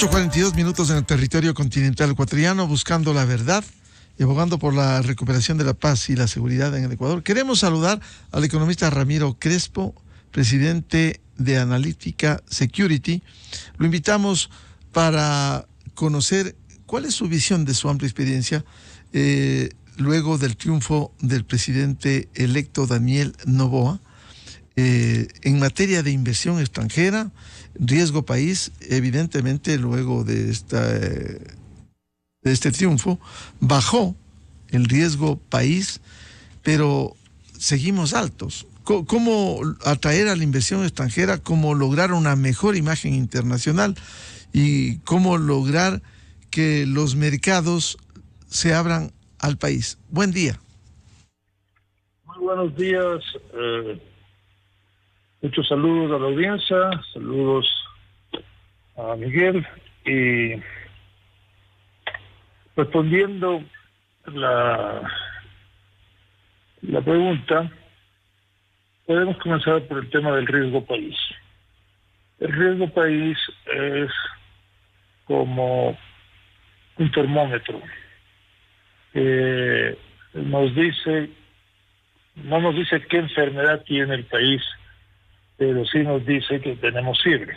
8:42 en el territorio continental ecuatoriano, buscando la verdad y abogando por la recuperación de la paz y la seguridad en el Ecuador. Queremos saludar al economista Ramiro Crespo, presidente de Analytica Security. Lo invitamos para conocer cuál es su visión de su amplia experiencia luego del triunfo del presidente electo Daniel Noboa en materia de inversión extranjera, riesgo país. Evidentemente, luego de este triunfo, bajó el riesgo país, pero seguimos altos. ¿Cómo atraer a la inversión extranjera? ¿Cómo lograr una mejor imagen internacional? ¿Y cómo lograr que los mercados se abran al país? Buen día. Muy buenos días. Muchos saludos a la audiencia, saludos a Miguel. Y respondiendo la pregunta, podemos comenzar por el tema del riesgo país. El riesgo país es como un termómetro que no nos dice qué enfermedad tiene el país, pero sí nos dice que tenemos fiebre,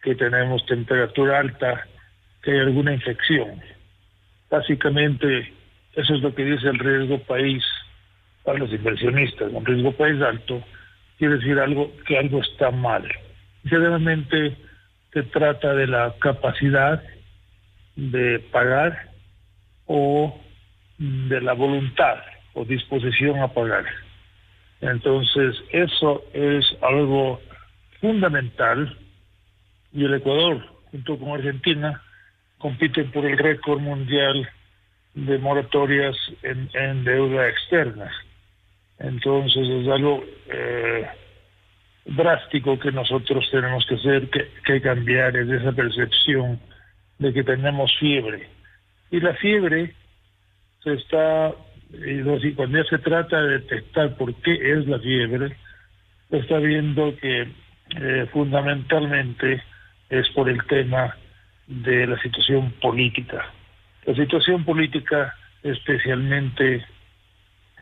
que tenemos temperatura alta, que hay alguna infección. Básicamente, eso es lo que dice el riesgo país para los inversionistas. Un riesgo país alto quiere decir que algo está mal. Generalmente se trata de la capacidad de pagar o de la voluntad o disposición a pagar. Entonces, eso es algo fundamental, y el Ecuador, junto con Argentina, compiten por el récord mundial de moratorias en deuda externa. Entonces, es algo drástico que nosotros tenemos que hacer, que cambiar, es esa percepción de que tenemos fiebre. Y la fiebre cuando ya se trata de detectar por qué es la fiebre, se está viendo que fundamentalmente es por el tema de la situación política. La situación política, especialmente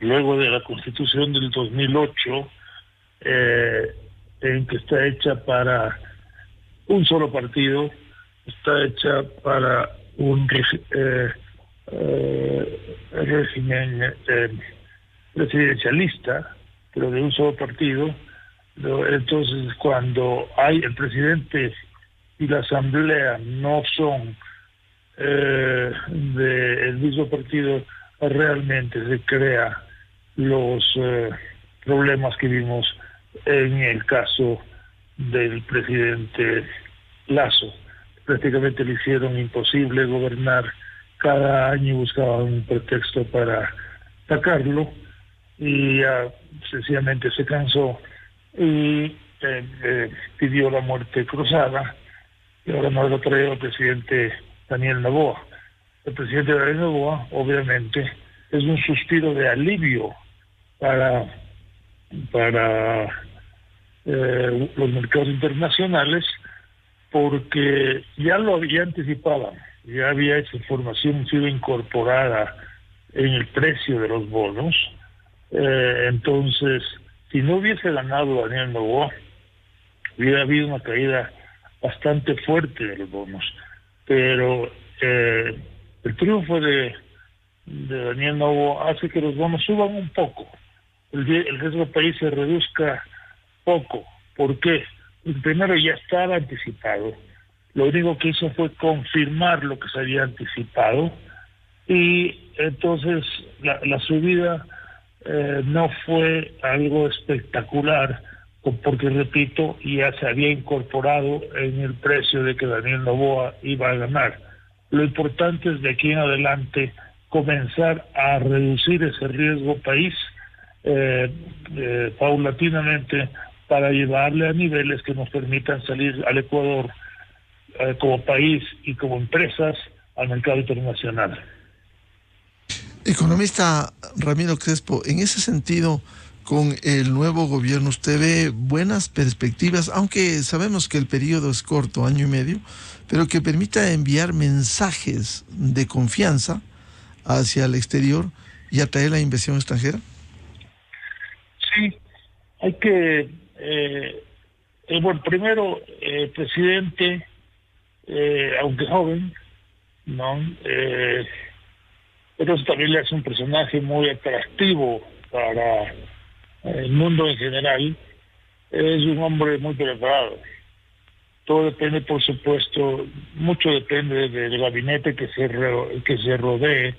luego de la Constitución del 2008, en que está hecha para un solo partido, está hecha para un régimen presidencialista, pero de un solo partido. Entonces, cuando hay el presidente y la asamblea no son del mismo partido, realmente se crea los problemas que vimos en el caso del presidente Lasso. Prácticamente le hicieron imposible gobernar. Cada año buscaban un pretexto para sacarlo, y sencillamente se cansó y pidió la muerte cruzada, y ahora nos lo trae el presidente Daniel Noboa. El presidente Daniel Noboa, obviamente, es un suspiro de alivio para los mercados internacionales, porque ya lo había anticipado. Ya había esa información sido incorporada en el precio de los bonos. Entonces, si no hubiese ganado Daniel Noboa, hubiera habido una caída bastante fuerte de los bonos. Pero el triunfo de Daniel Noboa hace que los bonos suban un poco. El riesgo país se reduzca poco. ¿Por qué? Pues primero, ya estaba anticipado. Lo único que hizo fue confirmar lo que se había anticipado, y entonces la subida no fue algo espectacular, porque, repito, ya se había incorporado en el precio de que Daniel Noboa iba a ganar. Lo importante es de aquí en adelante comenzar a reducir ese riesgo país paulatinamente, para llevarle a niveles que nos permitan salir al Ecuador como país y como empresas al mercado internacional. Economista Ramiro Crespo, en ese sentido, con el nuevo gobierno, ¿usted ve buenas perspectivas, aunque sabemos que el periodo es corto, año y medio, pero que permita enviar mensajes de confianza hacia el exterior y atraer la inversión extranjera? Sí, hay que, bueno, primero, el presidente, aunque joven, ¿no? Pero eso también le hace un personaje muy atractivo para el mundo en general. Es un hombre muy preparado. Todo depende, por supuesto, mucho depende del gabinete que se rodee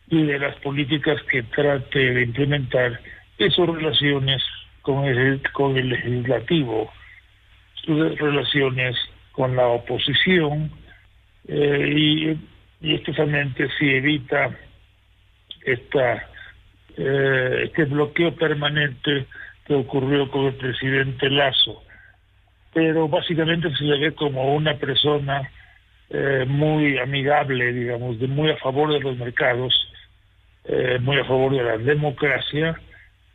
y de las políticas que trate de implementar y sus relaciones con el legislativo, sus relaciones con la oposición, y especialmente si evita este bloqueo permanente que ocurrió con el presidente Lasso. Pero básicamente se le ve como una persona muy amigable, digamos, muy a favor de los mercados, muy a favor de la democracia.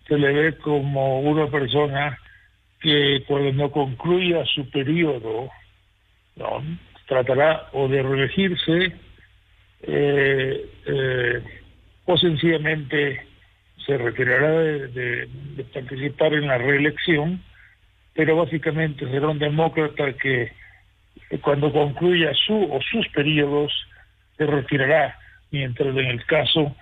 Se le ve como una persona que cuando concluya su periodo, ¿no?, tratará o de reelegirse, o sencillamente se retirará de participar en la reelección, pero básicamente será un demócrata que cuando concluya sus periodos se retirará, mientras en el caso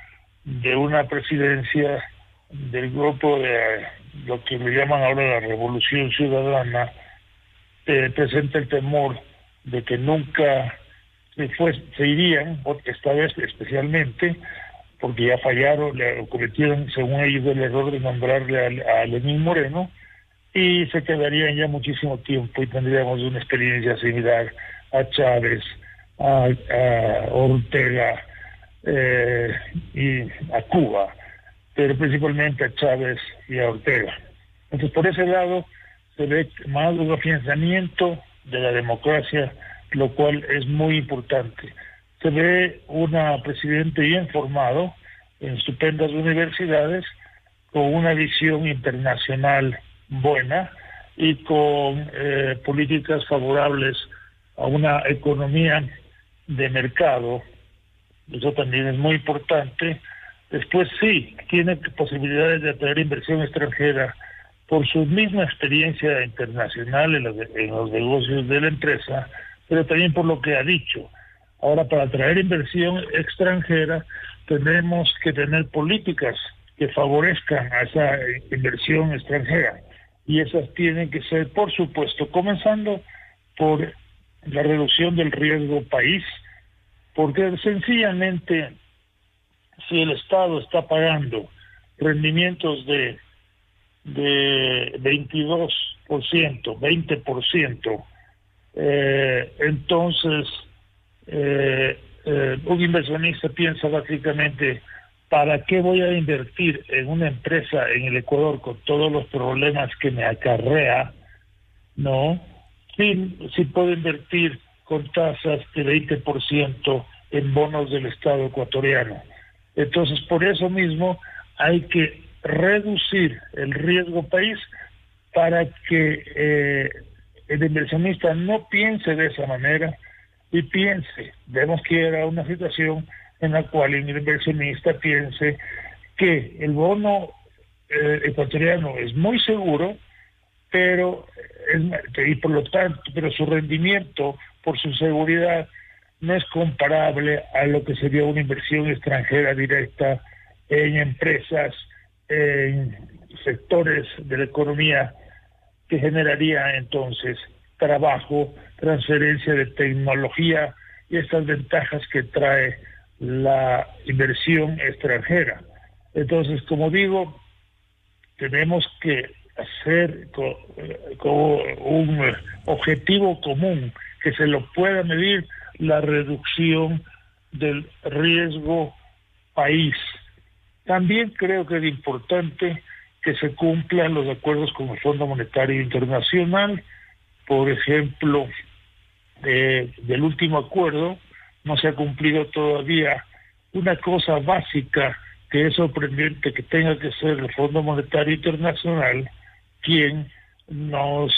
de una presidencia del grupo de lo que le llaman ahora la Revolución Ciudadana, presenta el temor de que nunca se irían, esta vez especialmente, porque ya fallaron, cometieron según ellos el error de nombrarle a Lenín Moreno, y se quedarían ya muchísimo tiempo y tendríamos una experiencia similar a Chávez, a Ortega y a Cuba, pero principalmente a Chávez y a Ortega. Entonces, por ese lado, se ve más un afianzamiento de la democracia, lo cual es muy importante. Se ve una presidente bien formado, en estupendas universidades, con una visión internacional buena y con políticas favorables a una economía de mercado. Eso también es muy importante. Después sí, tiene posibilidades de atraer inversión extranjera por su misma experiencia internacional en los negocios de la empresa, pero también por lo que ha dicho. Ahora, para atraer inversión extranjera, tenemos que tener políticas que favorezcan a esa inversión extranjera. Y esas tienen que ser, por supuesto, comenzando por la reducción del riesgo país, porque sencillamente, si el Estado está pagando rendimientos de 22%, 20%, entonces un inversionista piensa básicamente, ¿para qué voy a invertir en una empresa en el Ecuador con todos los problemas que me acarrea? No, sí puedo invertir con tasas de 20% en bonos del Estado ecuatoriano. Entonces, por eso mismo hay que reducir el riesgo país para que el inversionista no piense de esa manera y vemos que era una situación en la cual el inversionista piense que el bono ecuatoriano es muy seguro, pero y por lo tanto, pero su rendimiento por su seguridad no es comparable a lo que sería una inversión extranjera directa en empresas, en sectores de la economía que generaría entonces trabajo, transferencia de tecnología y estas ventajas que trae la inversión extranjera. Entonces, como digo, tenemos que hacer como un objetivo común que se lo pueda medir, la reducción del riesgo país. También creo que es importante que se cumplan los acuerdos con el Fondo Monetario Internacional. Por ejemplo, del último acuerdo no se ha cumplido todavía una cosa básica que es sorprendente que tenga que ser el Fondo Monetario Internacional quien nos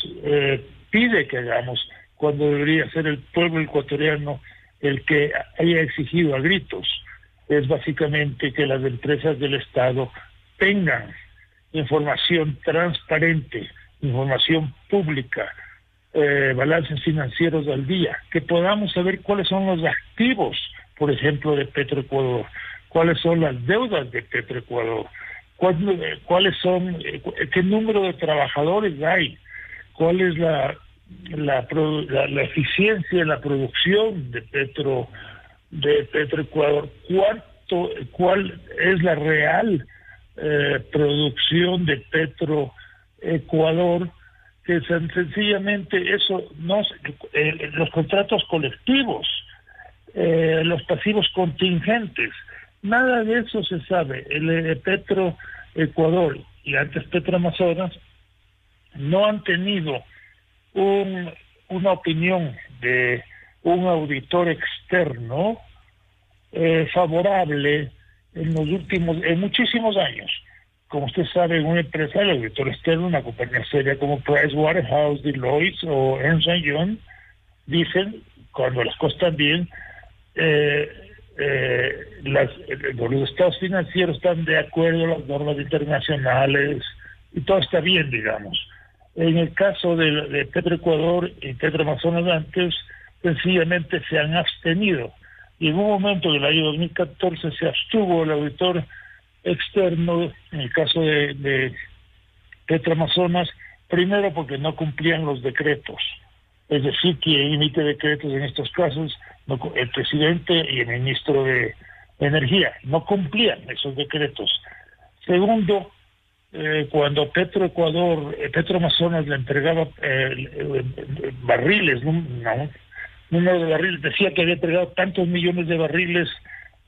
pide que hagamos, cuando debería ser el pueblo ecuatoriano el que haya exigido a gritos. Es básicamente que las empresas del Estado tengan información transparente, información pública, balances financieros al día, que podamos saber cuáles son los activos, por ejemplo, de Petroecuador, cuáles son las deudas de Petroecuador, cuáles son, qué número de trabajadores hay, cuál es la eficiencia de la producción de Petroecuador, cuál es la real producción de Petroecuador, que sencillamente eso no, los contratos colectivos, los pasivos contingentes, nada de eso se sabe. El Petroecuador y antes Petroamazonas no han tenido una opinión de un auditor externo favorable en muchísimos años. Como usted sabe, una empresa, el auditor externo, una compañía seria como Pricewaterhouse, Deloitte o Ernst & Young, dicen, cuando las cosas están bien, los estados financieros están de acuerdo a las normas internacionales y todo está bien, digamos. En el caso de Petroecuador y Petroamazonas antes, sencillamente se han abstenido. Y en un momento del año 2014 se abstuvo el auditor externo, en el caso de Petroamazonas, primero porque no cumplían los decretos. Es decir, quien emite decretos en estos casos, el presidente y el ministro de Energía, no cumplían esos decretos. Segundo, cuando Petroamazonas le entregaba barriles, número de barriles, decía que había entregado tantos millones de barriles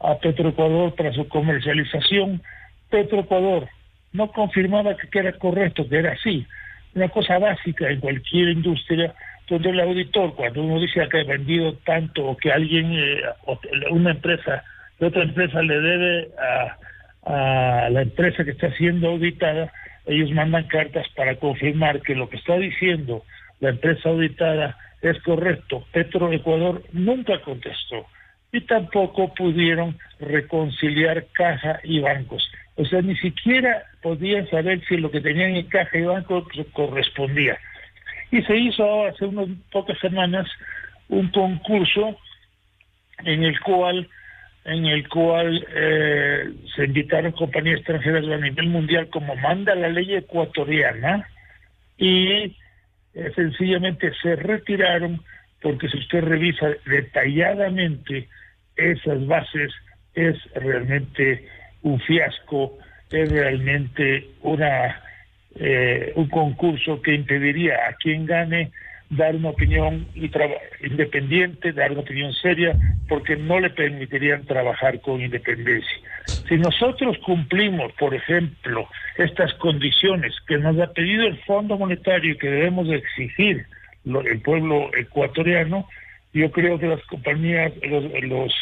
a Petroecuador para su comercialización, Petroecuador no confirmaba que era correcto, que era así. Una cosa básica en cualquier industria, donde el auditor, cuando uno dice que ha vendido tanto o que alguien, una empresa, de otra empresa le debe a la empresa que está siendo auditada, ellos mandan cartas para confirmar que lo que está diciendo la empresa auditada es correcto. Petroecuador nunca contestó y tampoco pudieron reconciliar caja y bancos. O sea, ni siquiera podían saber si lo que tenían en caja y banco correspondía. Y se hizo hace unas pocas semanas un concurso en el cual se invitaron compañías extranjeras a nivel mundial, como manda la ley ecuatoriana, y sencillamente se retiraron, porque si usted revisa detalladamente esas bases, es realmente un fiasco, es realmente un concurso que impediría a quien gane dar una opinión independiente, dar una opinión seria, porque no le permitirían trabajar con independencia. Si nosotros cumplimos, por ejemplo, estas condiciones que nos ha pedido el Fondo Monetario y que debemos de exigir el pueblo ecuatoriano, yo creo que las compañías, los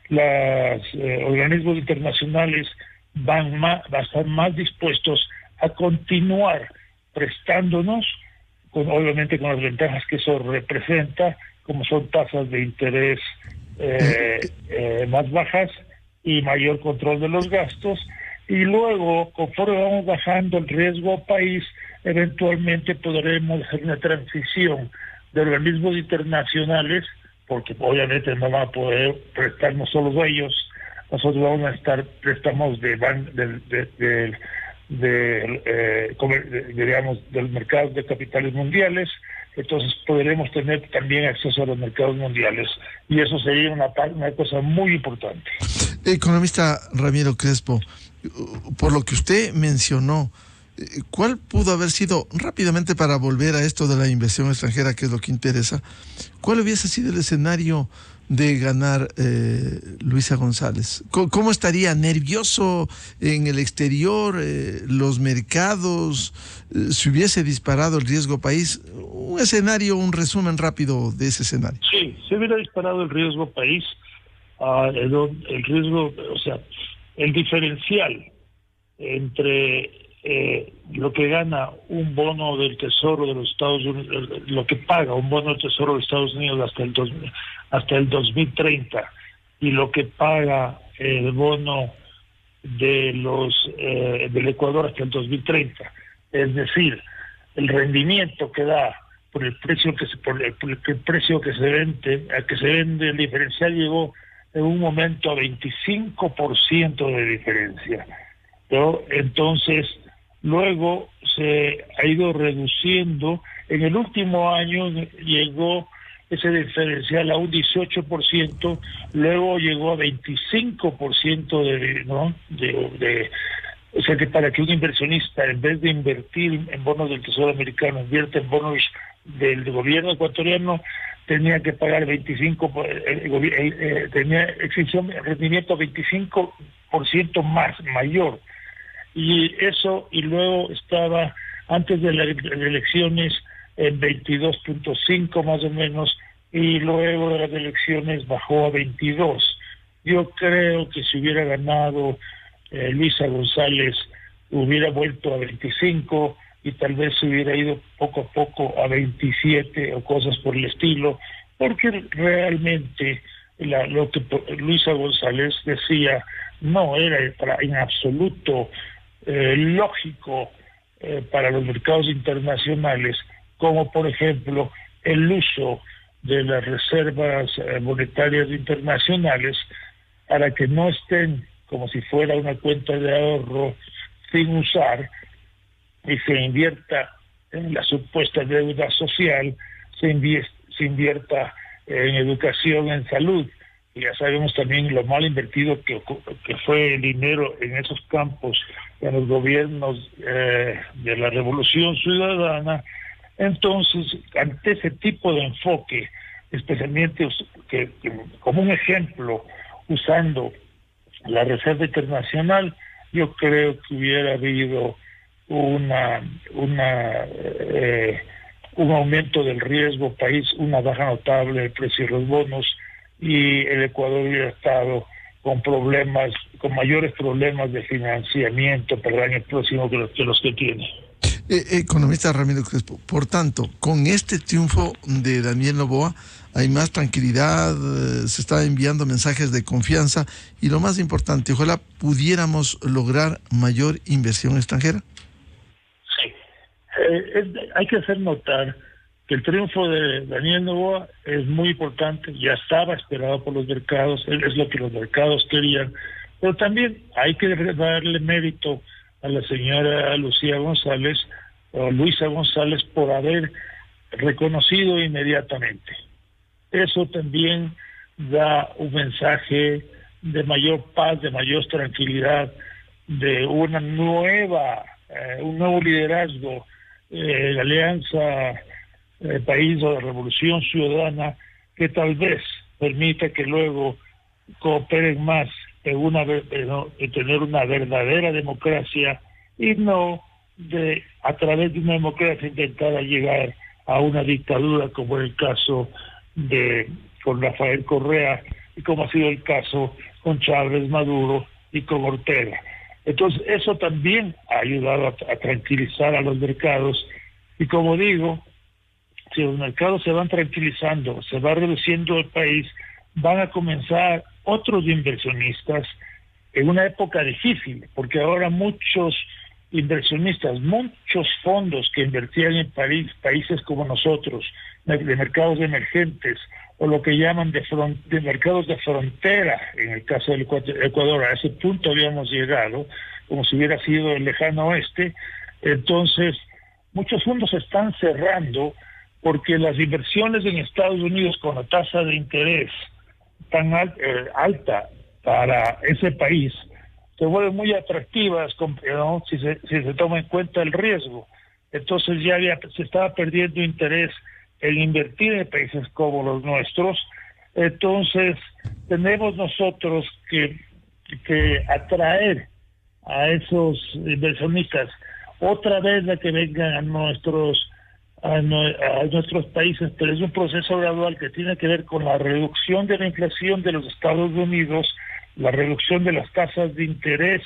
organismos internacionales van a estar más dispuestos a continuar prestándonos, obviamente con las ventajas que eso representa, como son tasas de interés más bajas y mayor control de los gastos, y luego, conforme vamos bajando el riesgo país, eventualmente podremos hacer una transición de organismos internacionales, porque obviamente no van a poder prestarnos solo ellos, nosotros vamos a estar préstamos digamos, del mercado de capitales mundiales, entonces podremos tener también acceso a los mercados mundiales, y eso sería una cosa muy importante. Economista Ramiro Crespo, por lo que usted mencionó, ¿cuál pudo haber sido, rápidamente para volver a esto de la inversión extranjera, que es lo que interesa, cuál hubiese sido el escenario de ganar Luisa González? ¿Cómo estaría nervioso en el exterior, los mercados, si hubiese disparado el riesgo país? Un escenario, un resumen rápido de ese escenario. Sí, se hubiera disparado el riesgo país, el riesgo, o sea, el diferencial entre lo que gana un bono del Tesoro de los Estados Unidos, lo que paga un bono del Tesoro de los Estados Unidos hasta el 2030 y lo que paga el bono de del Ecuador hasta el 2030, es decir, el rendimiento que da por el precio que se vende, el diferencial llegó en un momento a 25% de diferencia, ¿no? Entonces luego se ha ido reduciendo. En el último año llegó ese diferencial a un 18%, luego llegó a 25% ¿no? O sea que para que un inversionista, en vez de invertir en bonos del Tesoro americano, invierta en bonos del gobierno ecuatoriano, tenía que pagar 25, tenía exención, rendimiento 25% mayor. Y eso, y luego estaba antes de las elecciones en 22.5 más o menos, y luego de las elecciones bajó a 22. Yo creo que si hubiera ganado Luisa González, hubiera vuelto a 25 y tal vez se hubiera ido poco a poco a 27 o cosas por el estilo, porque realmente lo que Luisa González decía no era en absoluto lógico para los mercados internacionales, como por ejemplo el uso de las reservas monetarias internacionales para que no estén como si fuera una cuenta de ahorro sin usar y se invierta en la supuesta deuda social, se invierta en educación, en salud. Y ya sabemos también lo mal invertido que fue el dinero en esos campos, en los gobiernos de la Revolución Ciudadana. Entonces, ante ese tipo de enfoque, especialmente como un ejemplo, usando la Reserva Internacional, yo creo que hubiera habido un aumento del riesgo país, una baja notable del precio de los bonos, y el Ecuador hubiera estado con mayores problemas de financiamiento para el año próximo que los que tiene. Economista Ramiro Crespo, por tanto, con este triunfo de Daniel Noboa hay más tranquilidad, se están enviando mensajes de confianza y lo más importante, ojalá pudiéramos lograr mayor inversión extranjera. Sí, hay que hacer notar que el triunfo de Daniel Noboa es muy importante, ya estaba esperado por los mercados, es lo que los mercados querían, pero también hay que darle mérito a la señora Luisa González por haber reconocido inmediatamente. Eso también da un mensaje de mayor paz, de mayor tranquilidad, de un nuevo liderazgo, la Alianza País o la Revolución Ciudadana, que tal vez permita que luego cooperen más en tener una verdadera democracia y no a través de una democracia intentar llegar a una dictadura, como es el caso con Rafael Correa y como ha sido el caso con Chávez, Maduro y con Ortega. Entonces eso también ha ayudado a tranquilizar a los mercados, y como digo, si los mercados se van tranquilizando, se va reduciendo el país, van a comenzar otros inversionistas en una época difícil, porque ahora muchos inversionistas, muchos fondos que invertían en países como nosotros, de mercados emergentes, o lo que llaman de mercados de frontera, en el caso del Ecuador, a ese punto habíamos llegado, como si hubiera sido el lejano oeste. Entonces, muchos fondos están cerrando porque las inversiones en Estados Unidos con la tasa de interés tan alta para ese país se vuelven muy atractivas, ¿no? si se toma en cuenta el riesgo. Entonces se estaba perdiendo interés en invertir en países como los nuestros. Entonces tenemos nosotros que atraer a esos inversionistas otra vez a que vengan a nuestros países, pero es un proceso gradual que tiene que ver con la reducción de la inflación de los Estados Unidos la reducción de las tasas de interés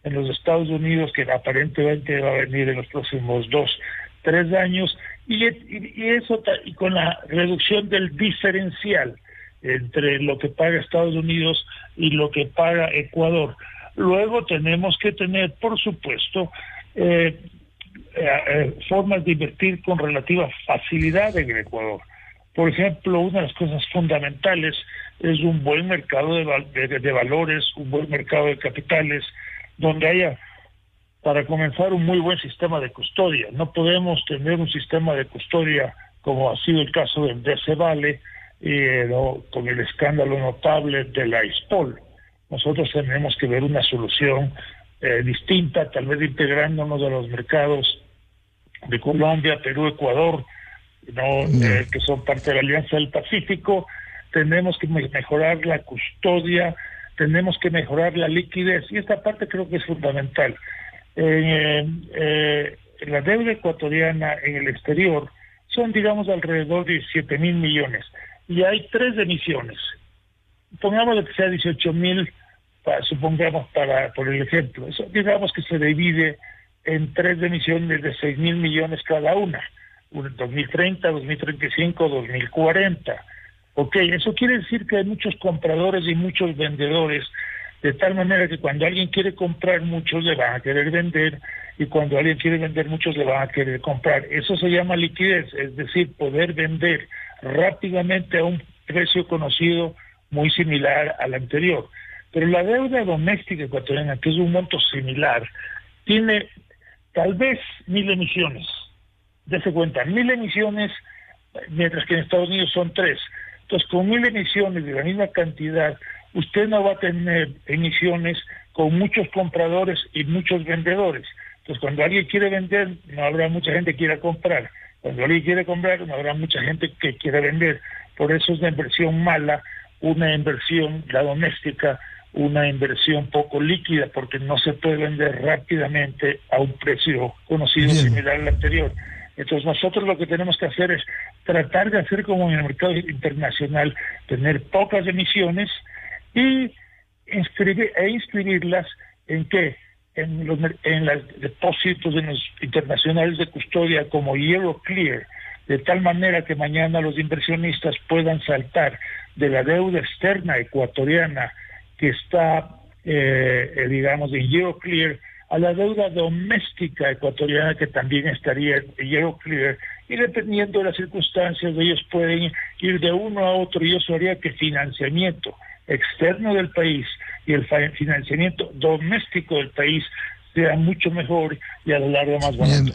en los Estados Unidos, que aparentemente va a venir en los próximos 2-3 años, y eso y con la reducción del diferencial entre lo que paga Estados Unidos y lo que paga Ecuador. Luego tenemos que tener, por supuesto, formas de invertir con relativa facilidad en el Ecuador. Por ejemplo, una de las cosas fundamentales es un buen mercado de valores, un buen mercado de capitales, donde haya, para comenzar, un muy buen sistema de custodia. No podemos tener un sistema de custodia como ha sido el caso del DC Vale, con el escándalo notable de la ISPOL. Nosotros tenemos que ver una solución distinta, tal vez integrándonos a los mercados de Colombia, Perú, Ecuador, que son parte de la Alianza del Pacífico. Tenemos que mejorar la custodia, tenemos que mejorar la liquidez, y esta parte creo que es fundamental. La deuda ecuatoriana en el exterior son, digamos, alrededor de 7.000 millones, y hay 3 emisiones. Pongamos que sea 18.000, supongamos por el ejemplo. Eso, digamos que se divide en 3 emisiones de 6.000 millones cada una, 2030, 2035, 2040. Ok, eso quiere decir que hay muchos compradores y muchos vendedores, de tal manera que cuando alguien quiere comprar, muchos le van a querer vender, y cuando alguien quiere vender, muchos le van a querer comprar. Eso se llama liquidez, es decir, poder vender rápidamente a un precio conocido muy similar al anterior. Pero la deuda doméstica ecuatoriana, que es un monto similar, tiene tal vez 1.000 emisiones. Dese cuenta, 1.000 emisiones, mientras que en Estados Unidos son 3. Entonces, con 1.000 emisiones de la misma cantidad, usted no va a tener emisiones con muchos compradores y muchos vendedores. Entonces, cuando alguien quiere vender, no habrá mucha gente que quiera comprar. Cuando alguien quiere comprar, no habrá mucha gente que quiera vender. Por eso es una inversión mala, una inversión, la doméstica, una inversión poco líquida, porque no se puede vender rápidamente a un precio conocido similar al anterior. Entonces nosotros lo que tenemos que hacer es tratar de hacer como en el mercado internacional, tener pocas emisiones y inscribirlas en qué, en los depósitos de los internacionales de custodia como Euroclear, de tal manera que mañana los inversionistas puedan saltar de la deuda externa ecuatoriana que está, digamos, en Euroclear, a la deuda doméstica ecuatoriana que también estaría en Euroclear, y dependiendo de las circunstancias ellos pueden ir de uno a otro, y eso haría que el financiamiento externo del país y el financiamiento doméstico del país sea mucho mejor y a lo largo más barato.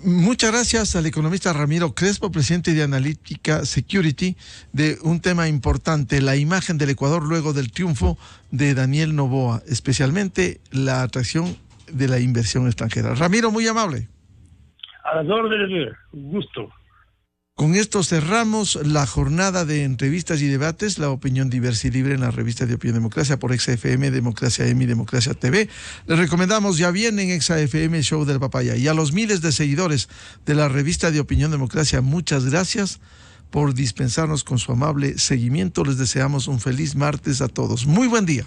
Muchas gracias al economista Ramiro Crespo, presidente de Analytica Security, de un tema importante, la imagen del Ecuador luego del triunfo de Daniel Noboa, especialmente la atracción de la inversión extranjera. Ramiro, muy amable. A las órdenes, un gusto. Con esto cerramos la jornada de entrevistas y debates, la opinión diversa y libre en la revista de Opinión Democracia por XFM, Democracia M y Democracia TV. Les recomendamos ya bien en XFM el show del Papaya. Y a los miles de seguidores de la revista de Opinión Democracia, muchas gracias por dispensarnos con su amable seguimiento. Les deseamos un feliz martes a todos. Muy buen día.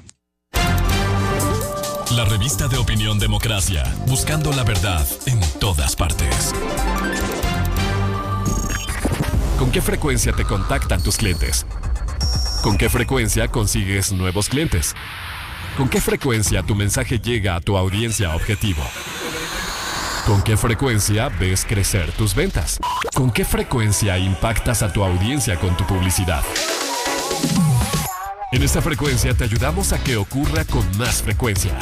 La revista de Opinión Democracia, buscando la verdad en todas partes. ¿Con qué frecuencia te contactan tus clientes? ¿Con qué frecuencia consigues nuevos clientes? ¿Con qué frecuencia tu mensaje llega a tu audiencia objetivo? ¿Con qué frecuencia ves crecer tus ventas? ¿Con qué frecuencia impactas a tu audiencia con tu publicidad? En esta frecuencia te ayudamos a que ocurra con más frecuencia.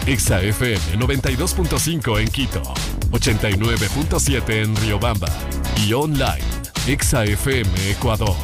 XFM 92.5 en Quito, 89.7 en Riobamba y online XFM Ecuador.